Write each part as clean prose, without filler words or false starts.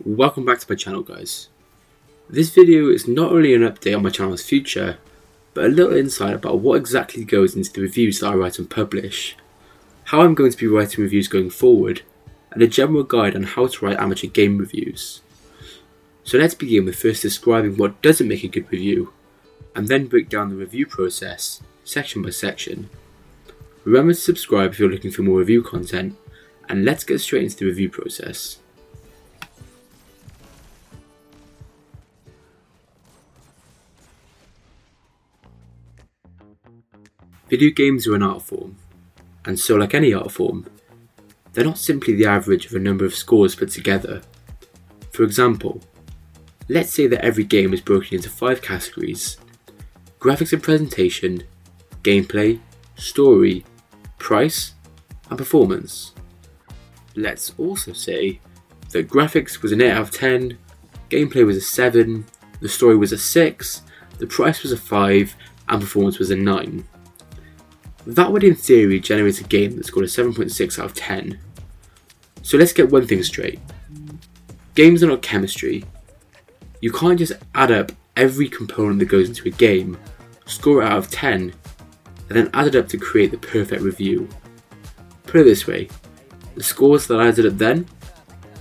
Welcome back to my channel, guys. This video is not only an update on my channel's future, but a little insight about what exactly goes into the reviews that I write and publish, how I'm going to be writing reviews going forward, and a general guide on how to write amateur game reviews. So let's begin with first describing what doesn't make a good review, and then break down the review process, section by section. Remember to subscribe if you're looking for more review content, and let's get straight into the review process. Video games are an art form, and so like any art form, they're not simply the average of a number of scores put together. For example, let's say that every game is broken into 5 categories: graphics and presentation, gameplay, story, price, and performance. Let's also say that graphics was an 8 out of 10, gameplay was a 7, the story was a 6, the price was a 5, and performance was a 9. That would in theory generate a game that scored a 7.6 out of 10. So let's get one thing straight. Games are not chemistry. You can't just add up every component that goes into a game, score it out of 10, and then add it up to create the perfect review. Put it this way, the scores that I added up then,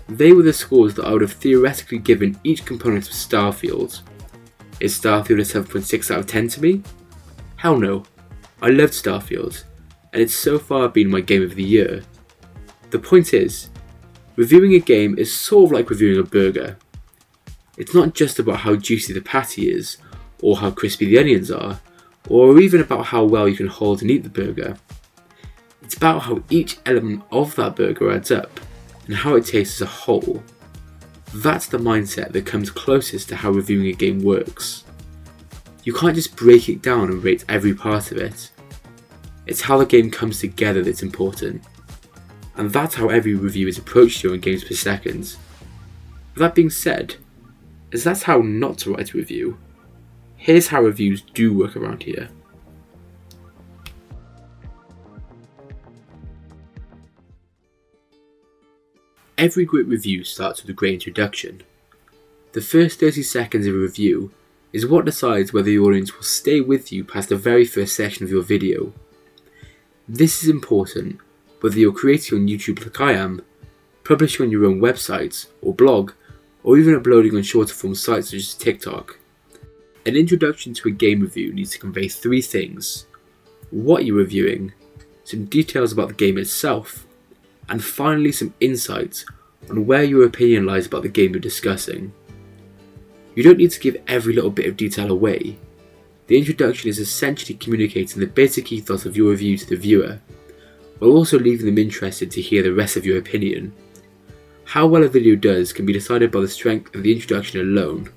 they were the scores that I would have theoretically given each component of Starfield. Is Starfield a 7.6 out of 10 to me? Hell no. I loved Starfield, and it's so far been my game of the year. The point is, reviewing a game is sort of like reviewing a burger. It's not just about how juicy the patty is, or how crispy the onions are, or even about how well you can hold and eat the burger. It's about how each element of that burger adds up, and how it tastes as a whole. That's the mindset that comes closest to how reviewing a game works. You can't just break it down and rate every part of it. It's how the game comes together that's important. And that's how every review is approached here on Games Per Second. With that being said, as that's how not to write a review, here's how reviews do work around here. Every great review starts with a great introduction. The first 30 seconds of a review is what decides whether the audience will stay with you past the very first section of your video. This is important whether you're creating on YouTube like I am, publishing on your own website or blog, or even uploading on shorter form sites such as TikTok. An introduction to a game review needs to convey 3 things: what you're reviewing, some details about the game itself, and finally some insights on where your opinion lies about the game you're discussing. You don't need to give every little bit of detail away. The introduction is essentially communicating the basic ethos of your review to the viewer, while also leaving them interested to hear the rest of your opinion. How well a video does can be decided by the strength of the introduction alone.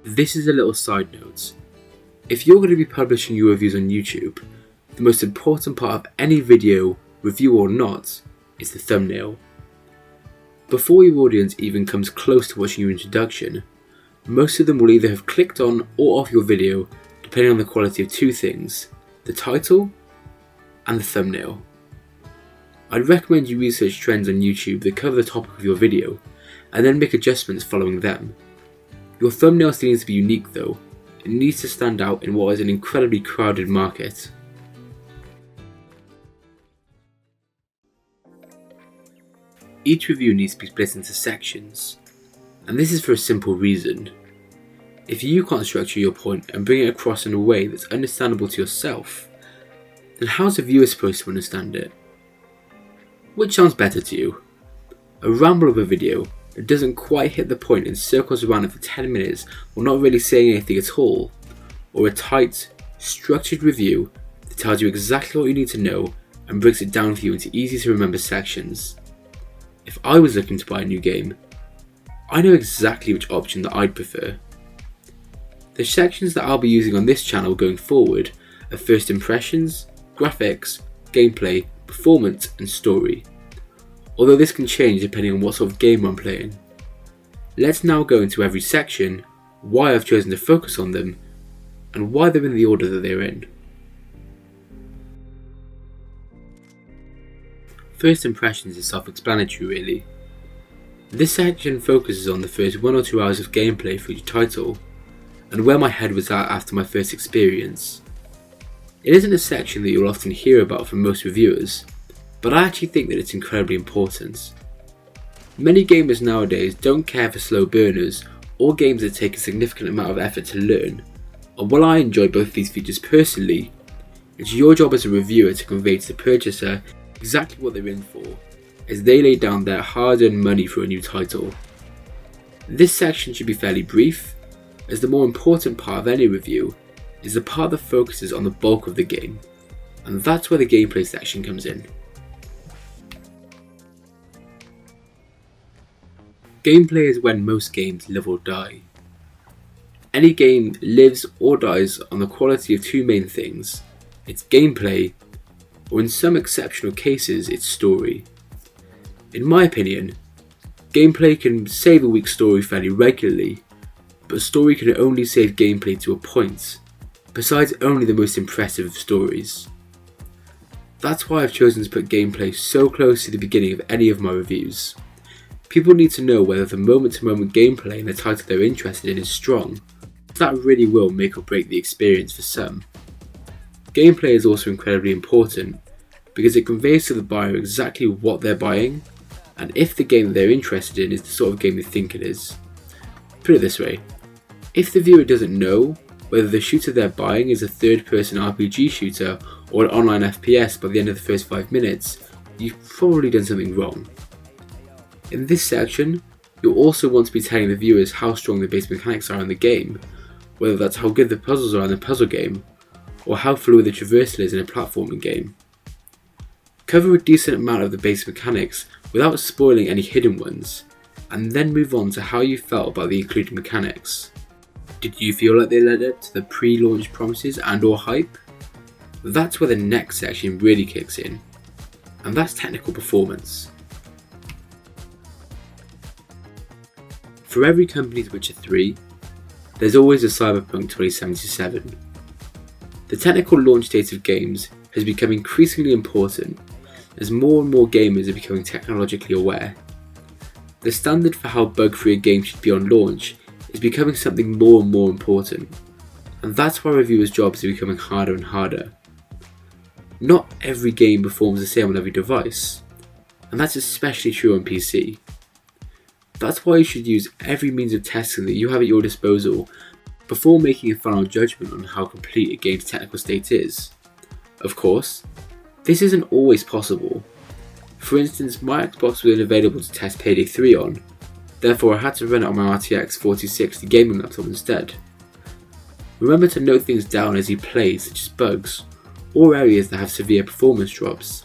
This is a little side note. If you're going to be publishing your reviews on YouTube, the most important part of any video, review or not, is the thumbnail. Before your audience even comes close to watching your introduction, most of them will either have clicked on or off your video depending on the quality of 2 things: the title and the thumbnail. I'd recommend you research trends on YouTube that cover the topic of your video and then make adjustments following them. Your thumbnail still needs to be unique though. It needs to stand out in what is an incredibly crowded market. Each review needs to be split into sections, and this is for a simple reason. If you can't structure your point and bring it across in a way that's understandable to yourself, then how's a viewer supposed to understand it? Which sounds better to you? A ramble of a video that doesn't quite hit the point and circles around it for 10 minutes while not really saying anything at all, or a tight, structured review that tells you exactly what you need to know and breaks it down for you into easy to remember sections? If I was looking to buy a new game, I know exactly which option that I'd prefer. The sections that I'll be using on this channel going forward are first impressions, graphics, gameplay, performance and story, although this can change depending on what sort of game I'm playing. Let's now go into every section, why I've chosen to focus on them, and why they're in the order that they're in. First impressions is self-explanatory really. This section focuses on the first 1 or 2 hours of gameplay for each title, and where my head was at after my first experience. It isn't a section that you'll often hear about from most reviewers, but I actually think that it's incredibly important. Many gamers nowadays don't care for slow burners or games that take a significant amount of effort to learn, and while I enjoy both these features personally, it's your job as a reviewer to convey to the purchaser exactly what they're in for, as they lay down their hard-earned money for a new title. This section should be fairly brief, as the more important part of any review is the part that focuses on the bulk of the game, and that's where the gameplay section comes in. Gameplay is when most games live or die. Any game lives or dies on the quality of two main things: its gameplay, or in some exceptional cases, its story. In my opinion, gameplay can save a weak story fairly regularly, but story can only save gameplay to a point, besides only the most impressive of stories. That's why I've chosen to put gameplay so close to the beginning of any of my reviews. People need to know whether the moment-to-moment gameplay in the title they're interested in is strong. That really will make or break the experience for some. Gameplay is also incredibly important because it conveys to the buyer exactly what they're buying, and if the game they're interested in is the sort of game they think it is. Put it this way, if the viewer doesn't know whether the shooter they're buying is a third-person RPG shooter or an online FPS by the end of the first 5 minutes, you've probably done something wrong. In this section, you'll also want to be telling the viewers how strong the base mechanics are in the game, whether that's how good the puzzles are in a puzzle game, or how fluid the traversal is in a platforming game. Cover a decent amount of the base mechanics without spoiling any hidden ones, and then move on to how you felt about the included mechanics. Did you feel like they led up to the pre-launch promises and or hype? That's where the next section really kicks in, and that's technical performance. For every company's Witcher 3, there's always a Cyberpunk 2077. The technical launch date of games has become increasingly important as more and more gamers are becoming technologically aware. The standard for how bug-free a game should be on launch is becoming something more and more important, and that's why reviewers' jobs are becoming harder and harder. Not every game performs the same on every device, and that's especially true on PC. That's why you should use every means of testing that you have at your disposal before making a final judgment on how complete a game's technical state is. Of course, this isn't always possible. For instance, my Xbox wasn't available to test Payday 3 on, therefore I had to run it on my RTX 4060 gaming laptop instead. Remember to note things down as you play, such as bugs, or areas that have severe performance drops,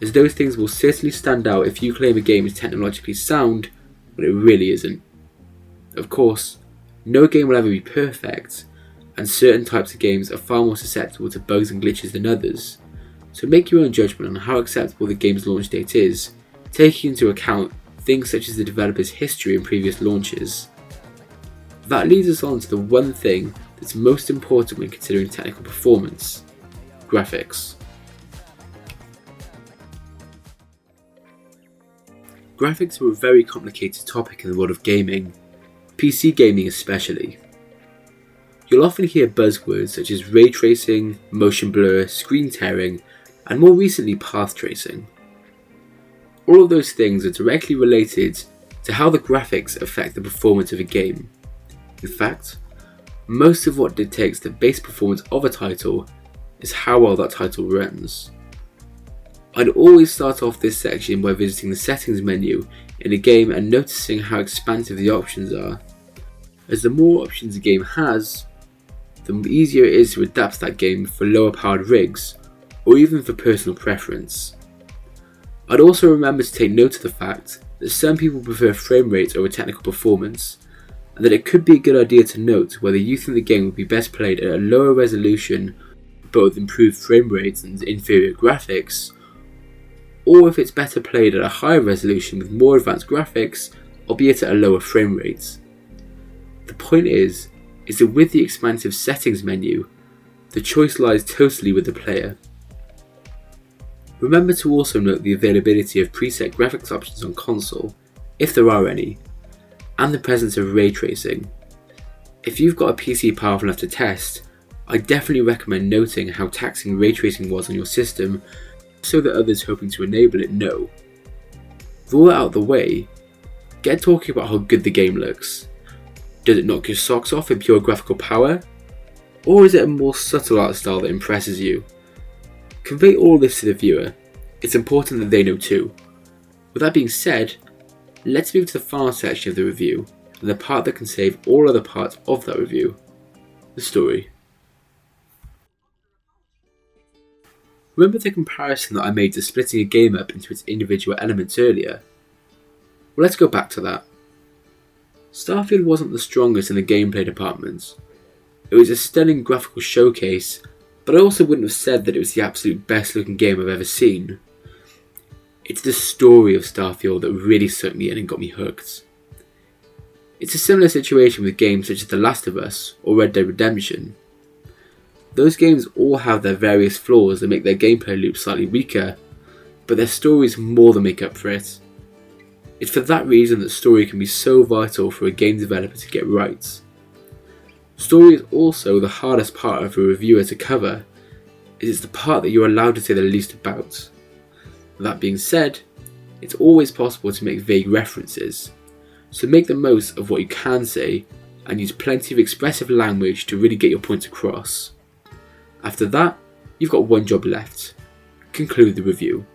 as those things will certainly stand out if you claim a game is technologically sound when it really isn't. Of course, no game will ever be perfect, and certain types of games are far more susceptible to bugs and glitches than others, so make your own judgment on how acceptable the game's launch date is, taking into account things such as the developer's history and previous launches. That leads us on to the one thing that's most important when considering technical performance: graphics. Graphics are a very complicated topic in the world of gaming, PC gaming especially. You'll often hear buzzwords such as ray tracing, motion blur, screen tearing, and more recently path tracing. All of those things are directly related to how the graphics affect the performance of a game. In fact, most of what dictates the base performance of a title is how well that title runs. I'd always start off this section by visiting the settings menu in a game and noticing how expansive the options are, as the more options a game has, the easier it is to adapt that game for lower powered rigs, or even for personal preference. I'd also remember to take note of the fact that some people prefer frame rate over technical performance, and that it could be a good idea to note whether you think the game would be best played at a lower resolution but with improved frame rates and inferior graphics, or if it's better played at a higher resolution with more advanced graphics, albeit at a lower frame rate. The point is that with the expansive settings menu, the choice lies totally with the player. Remember to also note the availability of preset graphics options on console, if there are any, and the presence of ray tracing. If you've got a PC powerful enough to test, I definitely recommend noting how taxing ray tracing was on your system so that others hoping to enable it know. With all that out of the way, get talking about how good the game looks. Does it knock your socks off in pure graphical power? Or is it a more subtle art style that impresses you? Convey all this to the viewer. It's important that they know too. With that being said, let's move to the final section of the review, and the part that can save all other parts of that review, the story. Remember the comparison that I made to splitting a game up into its individual elements earlier? Well, let's go back to that. Starfield wasn't the strongest in the gameplay department. It was a stunning graphical showcase, but I also wouldn't have said that it was the absolute best looking game I've ever seen. It's the story of Starfield that really sucked me in and got me hooked. It's a similar situation with games such as The Last of Us or Red Dead Redemption. Those games all have their various flaws that make their gameplay loop slightly weaker, but their stories more than make up for it. It's for that reason that story can be so vital for a game developer to get right. Story is also the hardest part of a reviewer to cover, as it's the part that you're allowed to say the least about. That being said, it's always possible to make vague references, so make the most of what you can say and use plenty of expressive language to really get your point across. After that, you've got one job left: conclude the review.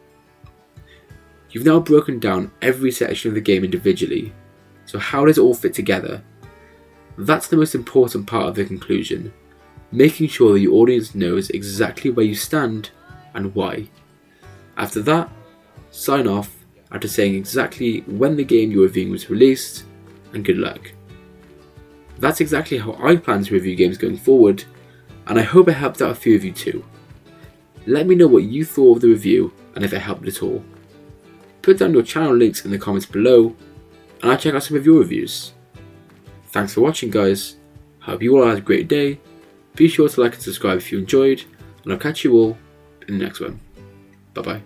You've now broken down every section of the game individually, so how does it all fit together? That's the most important part of the conclusion, making sure that your audience knows exactly where you stand and why. After that, sign off after saying exactly when the game you're reviewing was released, and good luck. That's exactly how I plan to review games going forward, and I hope it helped out a few of you too. Let me know what you thought of the review and if it helped at all. Put down your channel links in the comments below, and I'll check out some of your reviews. Thanks for watching, guys. Hope you all had a great day. Be sure to like and subscribe if you enjoyed, and I'll catch you all in the next one. Bye bye.